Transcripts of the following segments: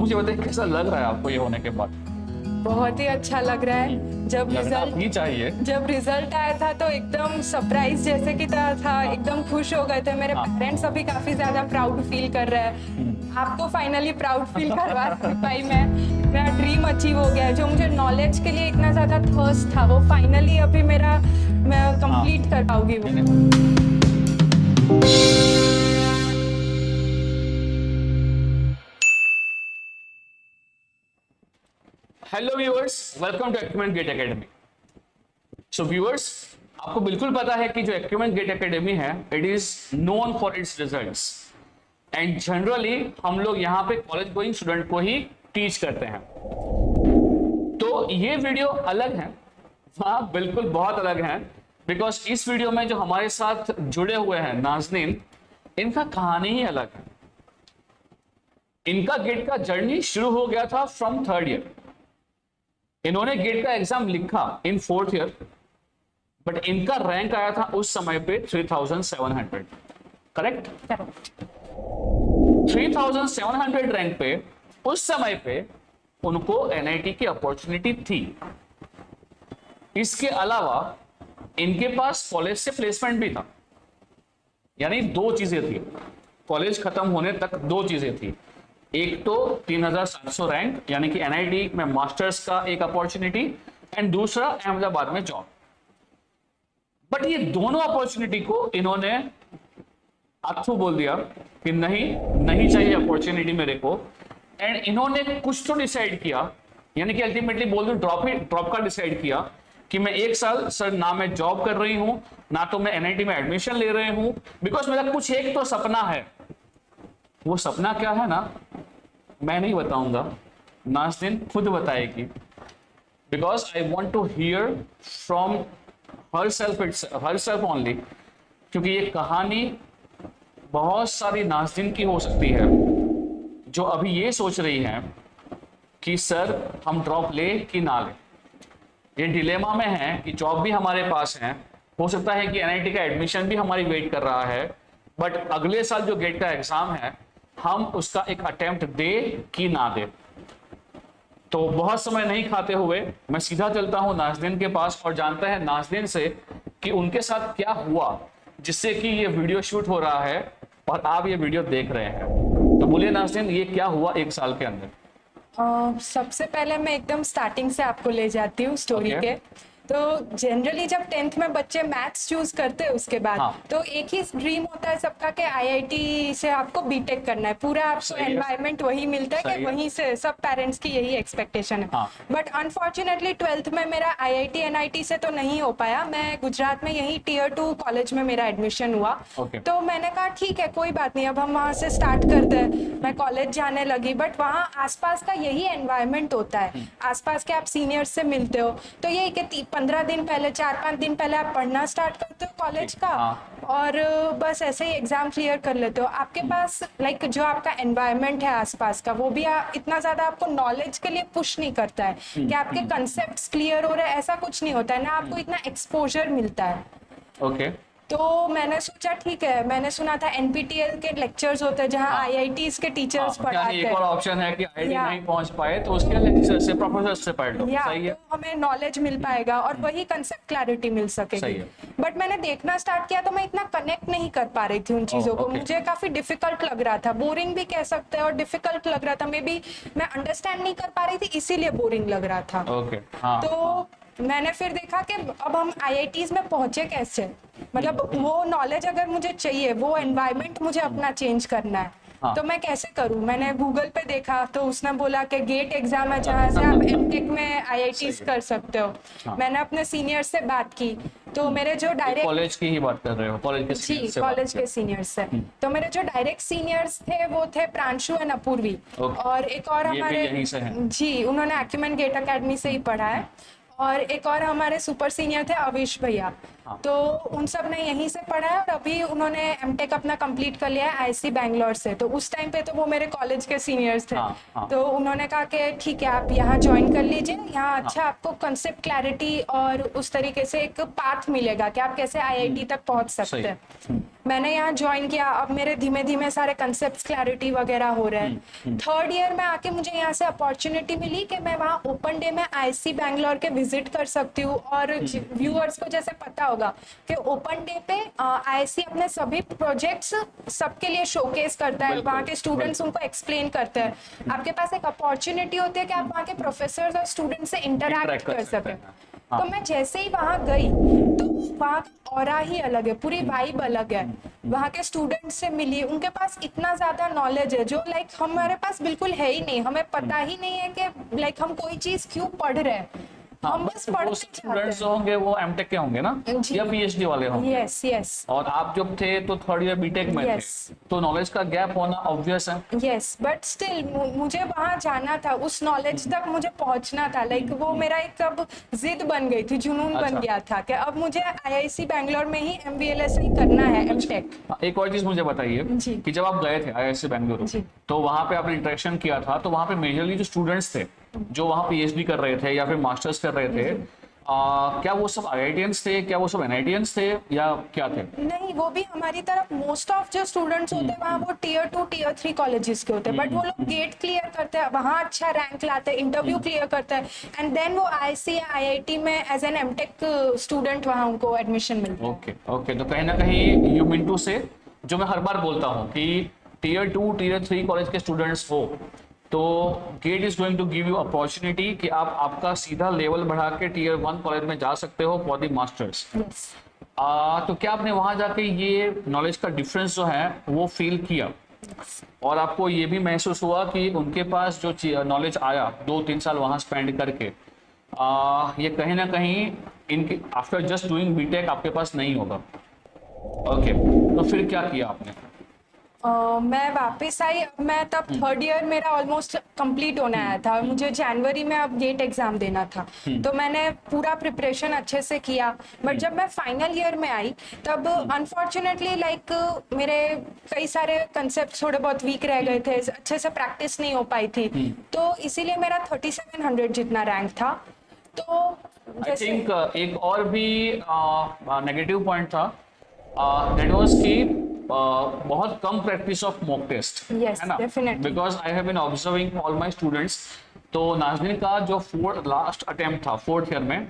मुझे बताइए कैसा लग रहा है आपको ये होने के बाद? बहुत ही अच्छा लग रहा है। लगना ही चाहिए। जब रिजल्ट आया था तो एकदम सरप्राइज जैसे की तरह था, एकदम खुश हो गए थे। मेरे पेरेंट्स अभी काफी ज्यादा प्राउड फील कर रहे हैं। आपको फाइनली प्राउड फील करवा पाई मैं। मेरा ड्रीम अचीव हो गया है। जो मुझे नॉलेज के लिए इतना ज्यादा थर्स्ट था वो फाइनली अभी मैं कंप्लीट कर पाऊंगी वो। Hello viewers, welcome to Acumen GATE Academy. So viewers, आपको बिल्कुल पता है कि जो एक्यूमेंट गेट एकेडमी है it is known for its results and generally हम लोग यहाँ पे कॉलेज गोइंग स्टूडेंट को ही टीच करते हैं। तो ये वीडियो अलग है, हाँ बिल्कुल बहुत अलग है, बिकॉज इस वीडियो में जो हमारे साथ जुड़े हुए हैं नाज़नीन, इनका कहानी ही अलग है। इनका गेट का जर्नी शुरू हो गया था फ्रॉम 3rd ईयर। इन्होंने गेट का एग्जाम लिखा इन 4th ईयर, बट इनका रैंक आया था उस समय पे 3700। करेक्ट? 3700 रैंक पे उस समय पे उनको एनआईटी की अपॉर्चुनिटी थी। इसके अलावा इनके पास कॉलेज से प्लेसमेंट भी था। यानी दो चीजें थी, कॉलेज खत्म होने तक दो चीजें थी। एक तो 3700 रैंक यानी कि एनआईटी में मास्टर्स का एक अपॉर्चुनिटी एंड दूसरा अहमदाबाद में जॉब। बट ये दोनों अपॉर्चुनिटी को इन्होंने अथू बोल दिया कि नहीं चाहिए अपॉर्चुनिटी मेरे को। एंड इन्होंने कुछ तो डिसाइड किया, यानी कि अल्टीमेटली बोल दो ड्रॉप का डिसाइड किया कि मैं 1 साल सर ना मैं जॉब कर रही हूं ना तो मैं एनआईटी में एडमिशन ले रही हूं, बिकॉज मेरा कुछ एक तो सपना है। वो सपना क्या है ना, मैं नहीं बताऊंगा, नाज़नीन खुद बताएगी, because I want to hear from herself only. क्योंकि ये कहानी बहुत सारी नाज़नीन की हो सकती है जो अभी ये सोच रही है कि सर हम ड्रॉप ले कि ना ले। ये डिलेमा में है कि जॉब भी हमारे पास है, हो सकता है कि एनआईटी का एडमिशन भी हमारी वेट कर रहा है, बट अगले साल जो गेट का एग्जाम है हम उसका एक अटेम्प्ट दे कि ना दे। तो बहुत समय नहीं खाते हुए मैं सीधा चलता हूं नाज़नीन के पास और जानते हैं नाज़नीन से कि उनके साथ क्या हुआ जिससे कि ये वीडियो शूट हो रहा है और आप ये वीडियो देख रहे हैं। तो बोलिए नाज़नीन, ये क्या हुआ 1 साल के अंदर? सबसे पहले मैं एकदम स्टार्टिंग से आपको ले जाती हूँ स्टोरी के। तो जनरली जब 10th में बच्चे मैथ्स चूज करते हैं उसके बाद तो एक ही ड्रीम होता है सबका कि आईआईटी से आपको बीटेक करना है। पूरा आपको एनवायरनमेंट वही मिलता है कि वहीं से सब पेरेंट्स की यही एक्सपेक्टेशन है। बट अनफॉर्चुनेटली 12th में मेरा आईआईटी एनआईटी से तो नहीं हो पाया। मैं गुजरात में यही Tier 2 कॉलेज में मेरा एडमिशन हुआ। तो मैंने कहा ठीक है कोई बात नहीं, अब हम वहाँ से स्टार्ट करते हैं। मैं कॉलेज जाने लगी, बट वहाँ आसपास का यही एनवायरनमेंट होता है, आसपास के आप सीनियर्स से मिलते हो। तो यही कि 15 दिन पहले 4-5 दिन पहले आप पढ़ना स्टार्ट करते हो कॉलेज का और बस ऐसे ही एग्जाम क्लियर कर लेते हो। आपके पास लाइक जो आपका एनवायरनमेंट है आसपास का वो भी इतना ज्यादा आपको नॉलेज के लिए पुश नहीं करता है कि आपके कंसेप्ट्स क्लियर हो रहे हैं, ऐसा कुछ नहीं होता है ना, आपको इतना एक्सपोजर मिलता है। तो मैंने सोचा ठीक है, मैंने सुना था एनपीटीएल के लेक्चर्स होते हैं जहां आईआईटीज के टीचर्स पढ़ाते हैं। एक और ऑप्शन है कि आईआईटी नहीं पहुंच पाए तो उसके लेक्चर से प्रोफेसर से पढ़ लो, सही है, तो हमें नॉलेज मिल पाएगा और वही कंसेप्ट क्लैरिटी मिल सकेगी। बट मैंने देखना स्टार्ट किया तो मैं इतना कनेक्ट नहीं कर पा रही थी उन चीजों को। मुझे काफी डिफिकल्ट लग रहा था, बोरिंग भी कह सकते हैं और डिफिकल्ट लग रहा था। मे बी मैं अंडरस्टैंड नहीं कर पा रही थी इसीलिए बोरिंग लग रहा था। तो मैंने फिर देखा कि अब हम आईआईटीज में पहुंचे कैसे, मतलब वो नॉलेज अगर मुझे चाहिए, वो एनवायरनमेंट मुझे अपना चेंज करना है, तो मैं कैसे करूं। मैंने गूगल पे देखा तो उसने बोला कि गेट एग्जाम है जहां से आप एमटेक में आईआईटीज कर सकते हो। मैंने अपने सीनियर से बात की तो मेरे जो डायरेक्ट कॉलेज की ही बात कर रहे हो, कॉलेज के सीनियर्स से? कॉलेज के सीनियर्स से। तो मेरे जो डायरेक्ट सीनियर्स थे वो थे प्रांशु एंड अपूर्वी और एक और हमारे जी उन्होंने एक्यूमेंट गेट एकेडमी से ही पढ़ा है और एक और हमारे सुपर सीनियर थे अविश भैया। हाँ। तो उन सब ने यहीं से पढ़ा है और अभी उन्होंने एमटेक अपना कंप्लीट कर लिया है आईआईसी बैंगलोर से। तो उस टाइम पे तो वो मेरे कॉलेज के सीनियर्स थे। हाँ, हाँ। तो उन्होंने कहा कि ठीक है आप यहाँ ज्वाइन कर लीजिए, यहाँ अच्छा आपको कंसेप्ट क्लैरिटी और उस तरीके से एक पाथ मिलेगा कि आप कैसे आईआईटी तक पहुंच सकते हैं। मैंने यहाँ ज्वाइन किया, अब मेरे धीमे धीमे सारे कंसेप्ट क्लैरिटी वगैरह हो रहे हैं। थर्ड ईयर में आके मुझे यहाँ से अपॉर्चुनिटी मिली कि मैं वहाँ ओपन डे में आईआईसी बैंगलोर के विजिट कर सकती हूँ। और व्यूअर्स को जैसे पता होगा कि ओपन डे पे आईआईसी अपने सभी प्रोजेक्ट्स सबके लिए शोकेस करता है, बिल्कुल, वहाँ के स्टूडेंट्स उनको एक्सप्लेन करते हैं। आपके पास एक अपॉर्चुनिटी होती है कि आप वहाँ के प्रोफेसर और स्टूडेंट से इंटरैक्ट कर सकें। तो मैं जैसे ही वहां गई तो वहाँ का ऑरा ही अलग है, पूरी वाइब अलग है। वहाँ के स्टूडेंट्स से मिली, उनके पास इतना ज्यादा नॉलेज है जो लाइक हमारे पास बिल्कुल है ही नहीं। हमें पता ही नहीं है कि लाइक हम कोई चीज क्यों पढ़ रहे हैं, हम बस पढ़ते स्टूडेंट्स जाते होंगे वो एमटेक के होंगे ना, जी। या पीएचडी वाले हैं। होंगे। यस यस और आप जब थे तो थर्ड ईयर बीटेक में Yes. थे, तो नॉलेज का गैप होना ऑब्वियस है। यस, बट स्टिल मुझे वहां जाना था, उस नॉलेज तक मुझे पहुंचना था। लाइक वो मेरा एक अब जिद बन गई थी, जुनून अच्छा। बन गया था कि अब मुझे आईआईसी बैंगलोर में ही एमबीएलएस ही करना है, एमटेक। एक और चीज मुझे बताइए जी। कि जब आप गए थे आईआईसी बेंगलुरु, जी। तो वहां पे आपने इंटरेक्शन किया था, तो वहां पे मेजरली जो स्टूडेंट्स थे जो वहां पीएचडी कर रहे थे या फिर मास्टर्स कर रहे थे, क्या वो सब आईआईटियंस थे, क्या वो सब एनआईटियंस थे, या क्या थे? नहीं, वो भी हमारी तरफ मोस्ट ऑफ जो स्टूडेंट्स होते हैं वहाँ वो टियर 2 टियर 3 कॉलेजेस के होते हैं। बट वो लोग गेट क्लियर करते हैं, वहाँ अच्छा रैंक लाते हैं, इंटरव्यू क्लियर करते हैं, एंड देन वो आईआईसी या आईआईटी में एज एन एमटेक स्टूडेंट वहाँ उनको एडमिशन मिलता है। ओके ओके, तो कहीं ना कहीं यू मीन टू से, जो मैं हर बार बोलता हूँ कि टियर 2 टियर 3 कॉलेज के स्टूडेंट्स हो तो GATE is going to give you opportunity कि आप आपका सीधा लेवल बढ़ा के टियर 1 कॉलेज में जा सकते हो फॉर द मास्टर्स। Yes. तो क्या आपने वहां जाके ये नॉलेज का डिफरेंस जो है वो फील किया, और आपको ये भी महसूस हुआ कि उनके पास जो नॉलेज आया 2-3 साल वहां स्पेंड करके, ये कहीं ना कहीं इनके आफ्टर जस्ट डूइंग बीटेक आपके पास नहीं होगा? ओके, तो फिर क्या किया आपने? मैं वापस आई। मैं तब थर्ड ईयर मेरा ऑलमोस्ट कंप्लीट होने आया था और मुझे जनवरी में अब गेट एग्जाम देना था। तो मैंने पूरा प्रिपरेशन अच्छे से किया। बट जब मैं फाइनल ईयर में आई तब अनफॉर्चुनेटली लाइक मेरे कई सारे कंसेप्ट थोड़े बहुत वीक रह गए थे, अच्छे से प्रैक्टिस नहीं हो पाई थी। तो इसीलिए मेरा 3700 जितना रैंक था। तो आई थिंक एक और भी नेगेटिव पॉइंट था, दैट वाज कि बहुत कम practice of mock test, Yes, है ना? definitely. Because I have been observing all my students. तो नाज़नीन का जो लास्ट अटेम्प्ट था 4th ईयर में,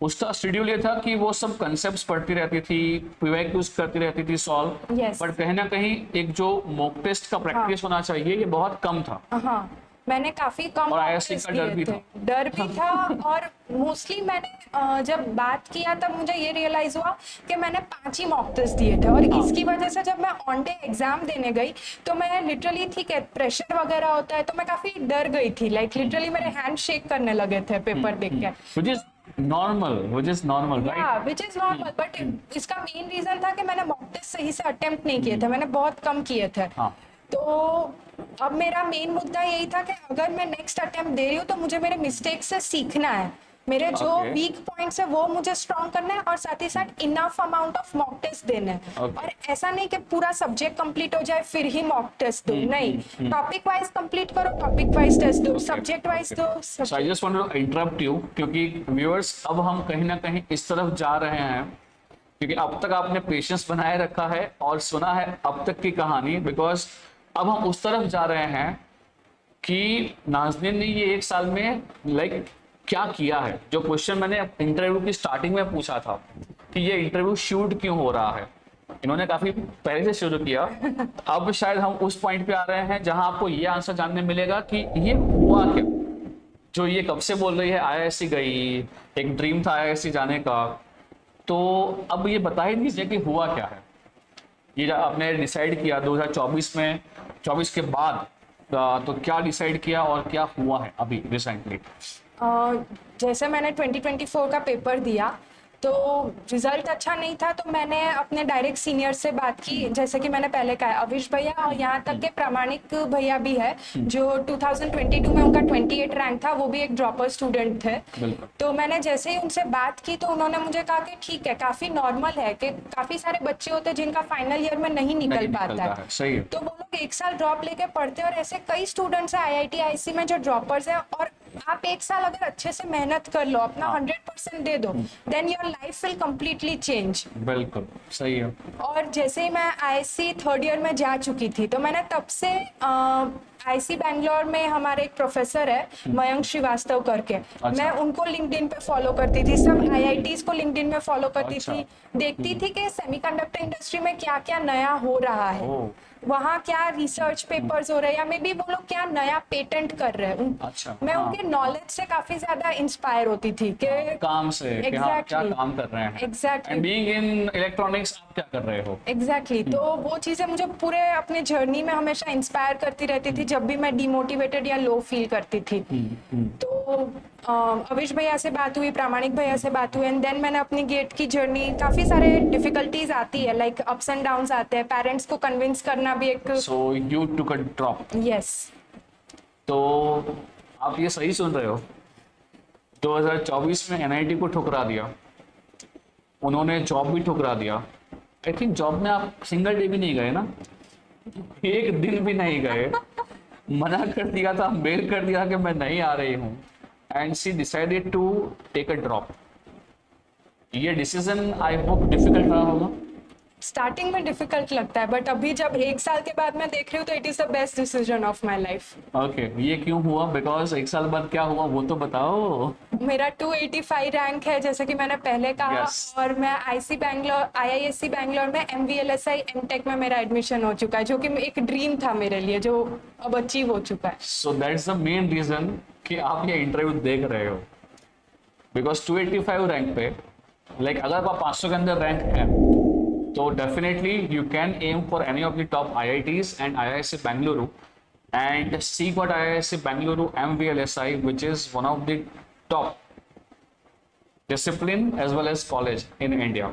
उसका शेड्यूल ये था कि वो सब कंसेप्ट्स पढ़ती रहती थी, पीवाईक्यूज करती रहती थी सॉल्व, Yes. बट कहीं ना कहीं एक जो मॉक टेस्ट का प्रैक्टिस होना चाहिए ये बहुत कम था। हाँ, मैंने काफी कम और IISc practice का डर किए भी थे। था। डर भी था और मोस्टली मैंने जब बात किया तब मुझे ये रियलाइज हुआ कि मैंने 5 ही मॉक टेस्ट दिए थे। और इसकी वजह से जब मैं ऑन डे एग्जाम देने गई तो मैं लिटरली, ठीक है प्रेशर वगैरह होता है, तो मैं काफी डर गई थी। लाइक लिटरली मेरे हैंड शेक करने लगे थे पेपर देख के। which is normal, right? Which is normal, but इसका मेन रीजन था कि मैंने मॉक टेस्ट सही से अटेम्प्ट नहीं किए थे, मैंने बहुत कम किए थे। हाँ। तो अब मेरा मेन मुद्दा यही था कि अगर मैं नेक्स्ट अटेम्प्ट दे रही हूँ तो मुझे मेरे मिस्टेक से सीखना है, मेरे जो Okay. वीक पॉइंट्स है वो मुझे स्ट्रॉन्ग करना है, और साथ ही साथ enough amount of mock test देना है। Okay. और ऐसा नहीं कि पूरा सब्जेक्ट कंप्लीट हो जाए फिर ही मॉक टेस्ट दो, नहीं, टॉपिक वाइज कंप्लीट करो, टॉपिक वाइज टेस्ट दो, सब्जेक्ट वाइज दो। So I just want to interrupt you, क्योंकि व्यूअर्स अब हम कहीं ना कहीं इस तरफ जा रहे हैं, क्योंकि अब तक आपने पेशेंस बनाए रखा है और सुना है अब तक की कहानी, बिकॉज अब हम उस तरफ जा रहे हैं कि नाज़नीन ने ये 1 साल में लाइक क्या किया है। जो क्वेश्चन मैंने इंटरव्यू की स्टार्टिंग में पूछा था कि ये इंटरव्यू शूट क्यों हो रहा है, इन्होंने काफी पहले से शुरू किया। अब शायद हम उस पॉइंट पे आ रहे हैं जहां आपको ये आंसर जानने मिलेगा कि ये हुआ क्या, जो ये कब से बोल रही है आईआईएससी गई, एक ड्रीम था आईआईएससी जाने का। तो अब ये बता ही दीजिए कि हुआ क्या है, ये आपने डिसाइड किया 2024 में, 24 के बाद तो क्या डिसाइड किया और क्या हुआ है अभी रिसेंटली? जैसे मैंने 2024 का पेपर दिया तो रिजल्ट अच्छा नहीं था, तो मैंने अपने डायरेक्ट सीनियर से बात की, जैसे कि मैंने पहले कहा अविश भैया, और यहाँ तक के प्रामाणिक भैया भी है जो 2022 में उनका 28 रैंक था, वो भी एक ड्रॉपर स्टूडेंट थे। तो मैंने जैसे ही उनसे बात की तो उन्होंने मुझे कहा कि ठीक है, काफी नॉर्मल है कि काफी सारे बच्चे होते हैं जिनका फाइनल ईयर में नहीं निकल पाता है। सही है। तो वो लोग 1 साल ड्रॉप लेके पढ़ते हैं, और ऐसे कई स्टूडेंट्स हैं IIT IISc में जो ड्रॉपर्स हैं, और आप 1 साल अगर अच्छे से मेहनत कर लो, अपना 100% दे दो, then your life will completely change. बिल्कुल सही है। और जैसे ही मैं IISc थर्ड ईयर में जा चुकी थी, तो मैंने तब से IISc बैंगलोर में हमारे एक प्रोफेसर है मयंक श्रीवास्तव करके, मैं उनको लिंक्डइन पे फॉलो करती थी, सब IITs को लिंक्डइन में फॉलो करती थी, देखती थी कि सेमीकंडक्टर इंडस्ट्री में क्या क्या नया हो रहा है, वहाँ क्या रिसर्च पेपर्स हो रहे हैं, या मे बी वो लोग क्या नया पेटेंट कर रहे हैं। मैं उनके नॉलेज से काफी ज्यादा इंस्पायर होती थी कि काम से कि हाँ, क्या काम कर रहे हैं। एग्जैक्टली, बीइंग इन इलेक्ट्रॉनिक्स आप क्या कर रहे हो। एग्जैक्टली। तो वो चीजें मुझे पूरे अपने जर्नी में हमेशा इंस्पायर करती रहती थी, जब भी मैं डिमोटिवेटेड या लो फील करती थी। तो अविश भैया से बात हुई, प्रामाणिक भैया से बात हुई, एंड देन मैंने अपनी गेट की जर्नी, काफी सारे डिफिकल्टीज आती है, लाइक अप्स एंड डाउन्स आते हैं, पेरेंट्स को कन्विंस करना भी एक। So you took a drop. Yes. तो आप ये सही सुन रहे हो, 2024 में NIT को ठुकरा दिया, उन्होंने जॉब भी ठुकरा दिया। आई थिंक जॉब में आप सिंगल डे भी नहीं गए ना, एक दिन भी नहीं गए, मना कर दिया था, मेल कर दिया कि मैं नहीं आ रही हूँ, and she decided to take a drop. ये डिसीजन आई होप डिफिकल्ट रहा होगा। स्टार्टिंग में डिफिकल्ट लगता है, बट अभी जब 1 साल के बाद मैं देख रही हूँ तो it is the best decision of my life. Okay, ये क्यों हुआ? बिकॉज 1 साल बाद क्या हुआ वो तो बताओ। मेरा 285 रैंक है, जैसे कि मैंने पहले कहा। Yes. और मैं IISc बैंगलोर में MVLSI MTech में मेरा एडमिशन हो चुका है, जो कि एक ड्रीम था मेरे लिए, जो अब अचीव हो चुका है। So that's the main reason कि आप ये इंटरव्यू देख रहे हो, बिकॉज 285 रैंक पे, लाइक अगर आप 500 के अंदर रैंक है तो definitely you can aim for any of the top IITs and IISc Bengaluru and see what IISc Bengaluru MVLSI, which is one of the top discipline as well as college in India.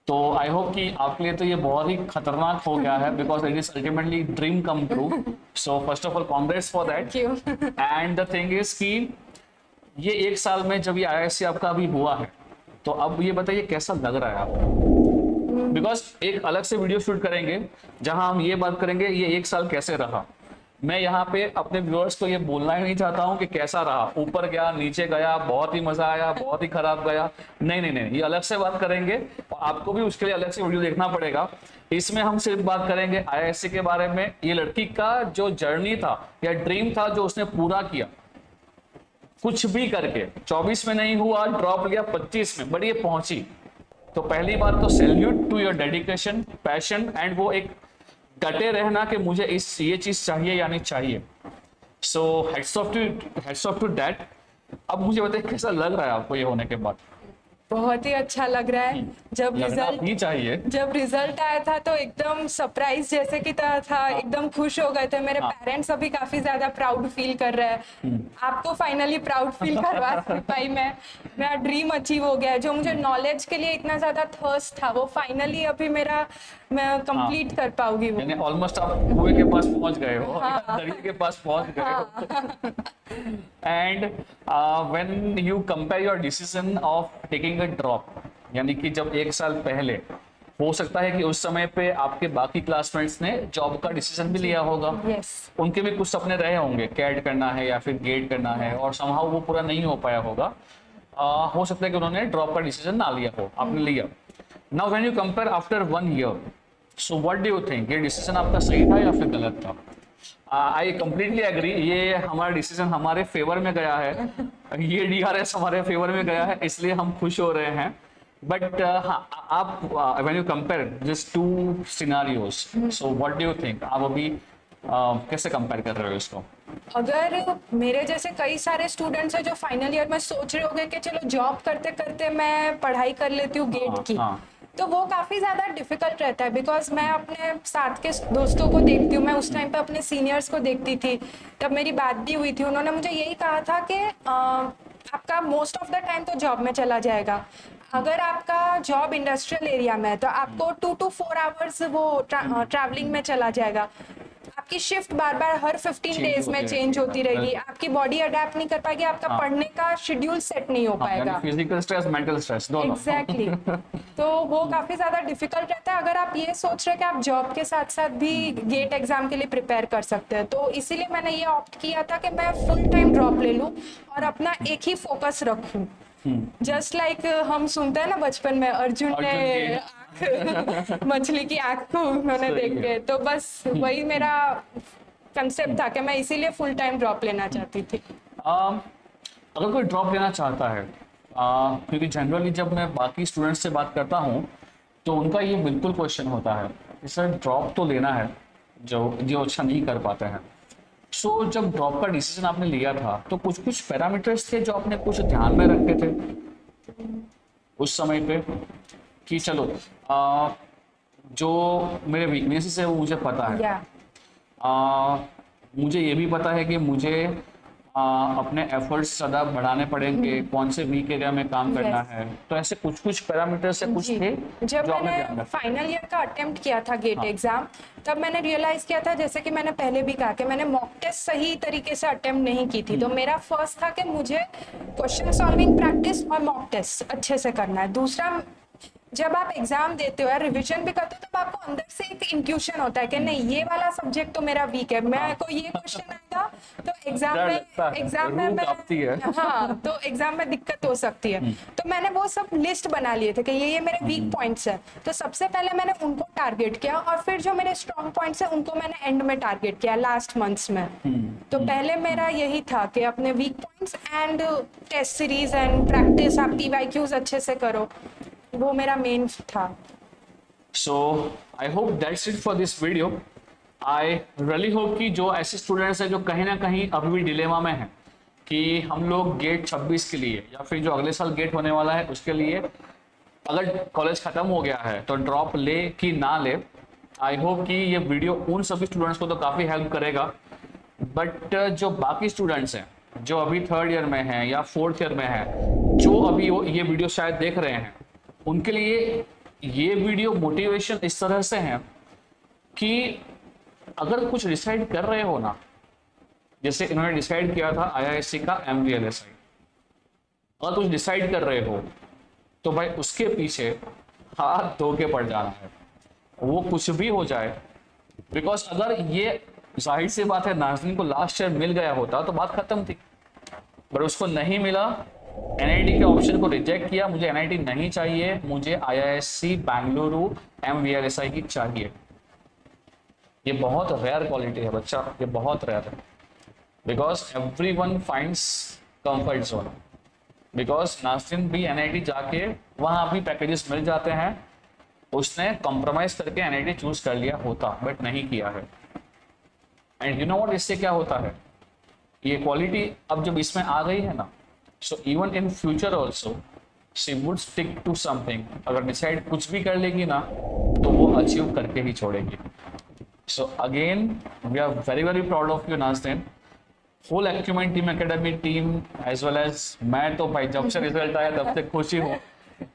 तो I hope कि आपके लिए तो ये बहुत ही खतरनाक हो गया है, because it is ultimately dream come true. So first of all congrats for that. And the thing is कि ये 1 साल में जब ये IISc आपका अभी हुआ है, तो अब ये बताइए कैसा लग रहा है आपको? बिकॉज एक अलग से वीडियो शूट करेंगे जहां हम ये बात करेंगे ये 1 साल कैसे रहा। मैं यहाँ पे अपने व्यूअर्स को ये बोलना ही नहीं चाहता हूँ कि कैसा रहा, ऊपर गया, नीचे गया, बहुत ही मजा आया, बहुत ही खराब गया, नहीं नहीं नहीं, ये अलग से बात करेंगे और आपको भी उसके लिए अलग से वीडियो देखना पड़ेगा। इसमें हम सिर्फ बात करेंगे IISc के बारे में, ये लड़की का जो जर्नी था या ड्रीम था जो उसने पूरा किया, कुछ भी करके 24 में नहीं हुआ, ड्रॉप लिया 25 में, बट ये पहुंची। तो पहली बात तो salute to your dedication, passion, and वो एक डटे रहना कि मुझे ये चीज चाहिए यानी चाहिए। सो हेड्स ऑफ टू दैट। अब मुझे बताइए कैसा लग रहा है आपको ये होने के बाद? बहुत ही अच्छा लग रहा है। जब रिजल्ट आया था तो एकदम सरप्राइज जैसे की था, एकदम खुश हो गए थे। मेरे पेरेंट्स अभी काफी ज्यादा प्राउड फील कर रहे हैं। आपको फाइनली प्राउड फील करवा पाई मैं, मेरा ड्रीम अचीव हो गया है। जो मुझे नॉलेज के लिए इतना ज्यादा थर्स्ट था वो फाइनली अभी मैं कंप्लीट कर पाऊंगी। यानी ऑलमोस्ट आप कुएं के पास पहुंच गए हो, दरिया के पास पहुंच गए हो। And when you compare your decision of taking a drop, यानी कि जब 1 साल पहले हो सकता है कि उस समय पे आपके बाकी क्लासमेट्स ने जॉब का डिसीजन भी लिया होगा। yes. उनके भी कुछ सपने रहे होंगे, कैट करना है या फिर गेट करना है, और समहाउ वो पूरा नहीं हो पाया होगा। हो सकता है कि उन्होंने ड्रॉप का डिसीजन ना लिया हो, आपने लिया। Now when you compare after 1 year, so what do you think, ये डिसीजन आपका सही था या फिर गलत था? आई कंप्लीटली एग्री, ये हमारा डिसीजन हमारे फेवर में गया है, ये DRS हमारे फेवर में गया है, इसलिए हम खुश हो रहे हैं। बट आप when you compare this 2 scenarios, so what do you think, आप अभी कैसे कंपेयर कर रहे हो इसको? अगर मेरे जैसे कई सारे स्टूडेंट्स हैं जो फाइनल ईयर में सोच रहे होंगे कि चलो जॉब करते करते मैं पढ़ाई कर लेती हूँ गेट की, तो वो काफी ज्यादा डिफिकल्ट रहता है। बिकॉज मैं अपने साथ के दोस्तों को देखती हूँ, मैं उस टाइम पे अपने सीनियर्स को देखती थी, तब मेरी बात भी हुई थी। उन्होंने मुझे यही कहा था कि आपका मोस्ट ऑफ द टाइम तो जॉब में चला जाएगा, अगर आपका जॉब इंडस्ट्रियल एरिया में है तो आपको 2 to 4 आवर्स वो ट्रैवलिंग में चला जाएगा। आपकी शिफ्ट बार बार हर 15 डेज में चेंज होती रहेगी, आपकी बॉडी अडेप्ट नहीं कर पाएगी, आपका पढ़ने का शेड्यूल सेट नहीं हो पाएगा। फिजिकल स्ट्रेस, मेंटल स्ट्रेस दोनों। एग्जैक्टली तो वो काफी ज्यादा डिफिकल्ट रहता है। अगर आप ये सोच रहे हैं कि आप जॉब के साथ साथ भी गेट एग्जाम के लिए प्रिपेयर कर सकते हैं, तो इसीलिए मैंने ये ऑप्ट किया था कि मैं फुल टाइम ड्रॉप ले लूं और अपना एक ही फोकस रखूं। जस्ट लाइक हम सुनते हैं ना बचपन में, अर्जुन ने आँख मछली की आंख को उन्होंने देख के, तो बस वही मेरा कंसेप्ट था कि मैं इसीलिए फुल टाइम ड्रॉप लेना चाहती थी। अगर कोई ड्रॉप लेना चाहता है, क्योंकि जनरली जब मैं बाकी स्टूडेंट्स से बात करता हूँ तो उनका ये बिल्कुल क्वेश्चन होता है कि सर ड्रॉप तो लेना है, जो अच्छा नहीं कर पाते हैं। सो जब ड्रॉप का डिसीजन आपने लिया था तो कुछ कुछ पैरामीटर्स थे जो आपने कुछ ध्यान में रखे थे उस समय पे, कि चलो जो मेरे वीकनेसेस है वो मुझे पता है, मुझे ये भी पता है कि मुझे अपने एफर्ट्स ज़्यादा बढ़ाने पड़ेंगे, कौन से वीक एरिया में काम करना है। तो ऐसे कुछ कुछ पैरामीटर्स से कुछ थे जब जो आपने मैंने फाइनल ईयर का अटेम्प्ट किया था गेट एग्जाम, तब मैंने रियलाइज किया था, जैसे कि मैंने पहले भी कहा कि मैंने मॉक टेस्ट सही तरीके से अटेम्प्ट नहीं की थी। तो मेरा फर्स्ट था कि मुझे क्वेश्चन सॉल्विंग प्रैक्टिस और मॉक टेस्ट अच्छे से करना है। दूसरा, जब आप एग्जाम देते हो या रिवीजन भी करते हो तो आपको अंदर से एक इंट्यूशन होता है कि नहीं, ये वाला सब्जेक्ट तो मेरा वीक है, मैं को ये क्वेश्चन आएगा तो एग्जाम में मैं तो एग्जाम में दिक्कत हो सकती है। तो मैंने वो सब लिस्ट बना लिए थे कि ये मेरे वीक पॉइंट्स है। तो सबसे पहले मैंने उनको टारगेट किया और फिर जो मेरे स्ट्रॉन्ग पॉइंट्स है उनको मैंने एंड में टारगेट किया लास्ट मंथ्स में। तो पहले मेरा यही था कि अपने week points and test series and practice, आप PYQs अच्छे से करो, वो मेरा मेन था। So I hope that's it for this video. I really hope कि जो ऐसे स्टूडेंट्स हैं जो कहीं ना कहीं अभी भी डिलेमा में हैं कि हम लोग गेट 26 के लिए या फिर जो अगले साल गेट होने वाला है उसके लिए अगर कॉलेज खत्म हो गया है तो ड्रॉप ले कि ना ले, आई होप कि ये वीडियो उन सभी स्टूडेंट्स को तो काफ़ी हेल्प करेगा। बट जो बाकी स्टूडेंट्स हैं जो अभी 3rd ईयर में हैं या 4th ईयर में हैं, जो अभी ये वीडियो शायद देख रहे हैं, उनके लिए ये वीडियो मोटिवेशन इस तरह से है कि अगर कुछ डिसाइड कर रहे हो ना, जैसे इन्होंने डिसाइड किया था IISc का MVLSI, अगर कुछ डिसाइड कर रहे हो तो भाई उसके पीछे हाथ धो के पड़ जाना है, वो कुछ भी हो जाए। बिकॉज अगर ये जाहिर सी बात है नाज़रीन को लास्ट ईयर मिल गया होता तो बात खत्म थी, पर उसको नहीं मिला, NIT के ऑप्शन को रिजेक्ट किया, मुझे NIT नहीं चाहिए, मुझे IISc बेंगलुरु MVLSI की चाहिए। ये बहुत रेयर क्वालिटी है बच्चा, ये बहुत रेयर है। Because everyone finds comfort zone, because नाज़रीन भी NIT जाके वहाँ भी पैकेजेस मिल जाते हैं, उसने कॉम्प्रोमाइज करके NIT चूज कर लिया होता बट नहीं किया है। एंड यू नो व्हाट, इससे क्या होता है, ये क्वालिटी अब जब इसमें आ गई है ना, so even in future also she would stick to something। अगर डिसाइड कुछ भी कर लेगी ना तो वो अचीव करके ही छोड़ेगी। so again we are very proud of you Nazreen, whole Acumen team academy team as well as मैं तो भाई जब से रिजल्ट आया तब से खुशी हूँ,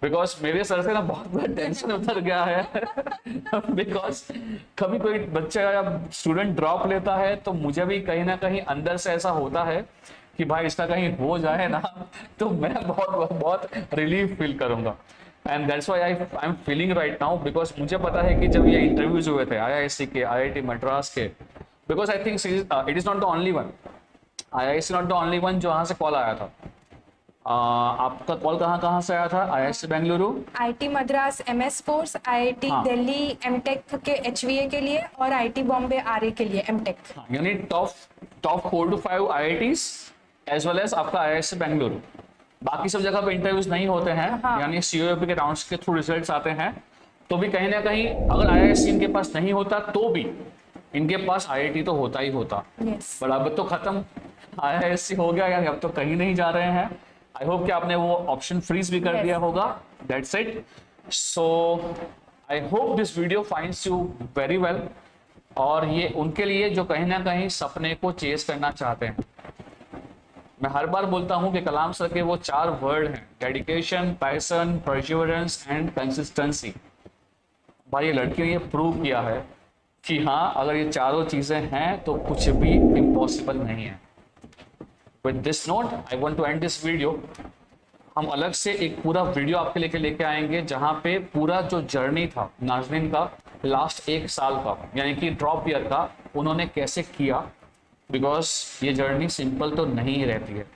बिकॉज मेरे सर से ना बहुत बड़ा टेंशन उतर गया है। बिकॉज कभी कोई बच्चा या स्टूडेंट ड्रॉप लेता है तो मुझे भी कहीं ना कहीं अंदर से ऐसा होता है कि भाई इसका कहीं हो जाए ना तो मैं बहुत रिलीफ फील करूंगा। And that's why I am feeling right now, because मुझे पता है कि जब ये इंटरव्यूज हुए थे IISc के, IIT मद्रास के, because I think it is not the only one, IISc not the only one जो यहाँ से कॉल आया था। आपका कॉल कहाँ से आया था? IISc Bengaluru, IIT Madras MS course, IIT Delhi MTech के HVA के लिए और IIT बॉम्बे RA के लिए MTech। यानी top 4 to 5 IITs as well as आपका IISc बेंगलुरु। बाकी सब जगह पे इंटरव्यूज नहीं होते हैं, यानी COAP के राउंड्स के थ्रू रिजल्ट्स आते हैं। तो भी कहीं ना कहीं अगर IISc इनके पास नहीं होता तो भी इनके पास IIT तो होता ही होता। yes। बट अब तो खत्म, IISc हो गया, यानी अब तो कहीं नहीं जा रहे हैं। आई होप कि आपने वो ऑप्शन फ्रीज भी कर दिया होगा। That's it. So I hope this video finds you very well, और ये उनके लिए जो कहीं ना कहीं सपने को चेस करना चाहते हैं, मैं हर बार बोलता हूं कि कलाम सर के वो 4 वर्ड हैं, dedication, passion, perseverance and consistency. भाई ये लड़की ने ये प्रूव किया है कि हाँ, अगर ये चारों चीजें हैं तो कुछ भी इम्पॉसिबल नहीं है। With this note I want to end this video. हम अलग से एक पूरा वीडियो आपके लेके आएंगे जहां पे पूरा जो जर्नी था नाज़रीन का लास्ट 1 साल का, यानी कि ड्रॉप ईयर का, उन्होंने कैसे किया, बिकॉज ये जर्नी सिंपल तो नहीं ही रहती है।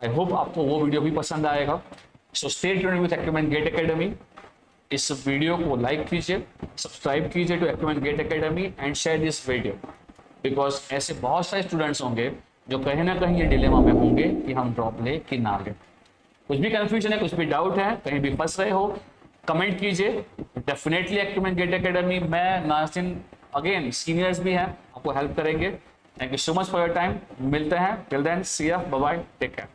आई होप आपको वो वीडियो भी पसंद आएगा। So stay tuned with Acumen GATE Academy. इस वीडियो को लाइक कीजिए, सब्सक्राइब कीजिए to Acumen GATE Academy and share this video, because ऐसे बहुत सारे स्टूडेंट्स होंगे जो कहीं ना कहीं ये डिलेमा में होंगे कि हम ड्रॉप ले कि ना ले। कुछ भी कंफ्यूजन है, कुछ भी डाउट है, कहीं भी फंस रहे हो, कमेंट कीजिए। डेफिनेटली एक्यूमेंट गेट एकेडमी में नाज़रीन अगेन सीनियर्स भी हैं, आपको हेल्प करेंगे। Thank you so much for your time. मिलते हैं, टिल देन सी या, बाय बाय, टेक केयर।